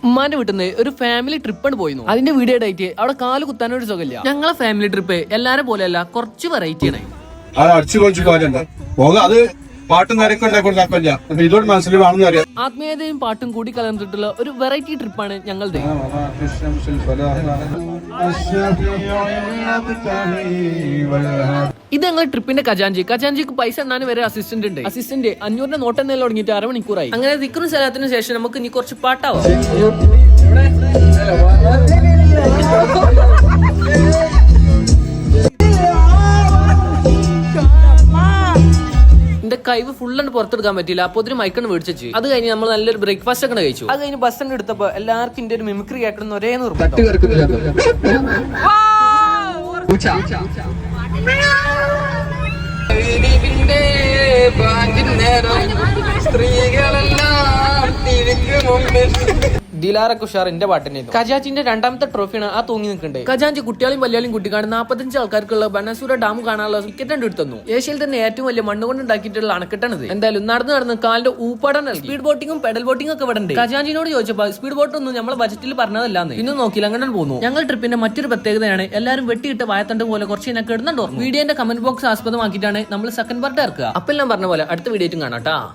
ഉമ്മാന്റെ വീട്ടിൽ നിന്ന് ഒരു ഫാമിലി ട്രിപ്പാണ് പോയിരുന്നു. അതിന്റെ വീഡിയോ ആയിട്ട് അവിടെ കാല് കുത്താനൊരു സുഖമില്ല. ഞങ്ങളെ ഫാമിലി ട്രിപ്പ് എല്ലാരും പോലെയല്ല, കുറച്ച് വെറൈറ്റി ആണ്. അത് പാട്ടും കാര്യമൊക്കെ ഉണ്ടാക്കില്ല, ഇതോട് മനസ്സിലാണെന്ന് അറിയാം. ആത്മീയതയും പാട്ടും കൂടി കലർന്നിട്ടുള്ള ഒരു വെറൈറ്റി ട്രിപ്പാണ് ഞങ്ങളുടെ. ഇത് ഞങ്ങൾ ട്രിപ്പിന്റെ ഖജാൻജിക്ക് പൈസ എണ്ണാൻ വരെ അസിസ്റ്റന്റ് ഉണ്ട്. അസിസ്റ്റന്റ് 500 നോട്ട് എന്നല്ല തുടങ്ങിയിട്ട് 6 മണിക്കൂറായി. അങ്ങനെ ദിക്റും സലാത്തിനും ശേഷം നമുക്ക് ഇനി കുറച്ച് പാട്ടാവാം. എന്റെ കൈവ് ഫുള്ളാണ് പുറത്തെടുക്കാൻ പറ്റില്ല. അപ്പൊ ഒരു മൈക്കണ് മേടിച്ചു. അത് കഴിഞ്ഞ് നമ്മൾ നല്ലൊരു ബ്രേക്ക്ഫാസ്റ്റ് ഒക്കെ കഴിച്ചു. അത് കഴിഞ്ഞ് ബസ് സ്റ്റാൻഡ് എടുത്തപ്പോ എല്ലാവർക്കും എന്റെ ഒരു മിമിക്രി കേൾക്കണം ഒരേ ദിലാറൊക്കെ ഉഷാർ എന്റെ പാട്ടിനായിരുന്നു. ഖജാഞ്ചിന്റെ രണ്ടാമത്തെ ട്രോഫിയാണ് ആ തൂങ്ങി നിൽക്കുന്നത്. ഖജാഞ്ചി കുട്ടികളും വല്യാലും കുട്ടിക്കാണ് 45 ആൾക്കാർക്കുള്ള ബനസൂര ഡാം കാണാനുള്ള ടിക്കറ്റ് എടുത്തു. ഏഷ്യയിൽ തന്നെ ഏറ്റവും വലിയ മണ്ണുകൊണ്ട് ഉണ്ടാക്കിയിട്ടുള്ള അണക്കെട്ടാണിത്. എന്തായാലും നടന്ന് കാലിന്റെ ഊപ്പാടാൻ നൽകി. സ്പീഡ് ബോട്ടിങ്ങും പെഡൽ ബോട്ടിംഗും ഒക്കെ ഇവിടെ ഉണ്ട്. ഖജാഞ്ചിനോട് ചോദിച്ചപ്പോൾ സ്പീഡ് ബോട്ട് ഒന്നും നമ്മളെ ബജറ്റിൽ പറഞ്ഞതല്ലാന്ന്. ഇന്നും നോക്കിയില്ല, അങ്ങനെ പോകുന്നു. ഞങ്ങൾ ട്രിപ്പിന്റെ മറ്റൊരു പ്രത്യേകതയാണ് എല്ലാവരും വെട്ടിയിട്ട് വായത്തണ്ട് പോലെ കുറച്ച് ഇതിനെ കിടന്നുണ്ടോ. വീഡിയോന്റെ കമന്റ് ബോക്സ് ആസ്പദമാക്കിയിട്ടാണ് നമ്മൾ സെക്കൻഡ് പാർട്ട് ഇറക്കുക. അപ്പം ഞാൻ പറഞ്ഞ പോലെ അടുത്ത വീഡിയോയും കാണാം.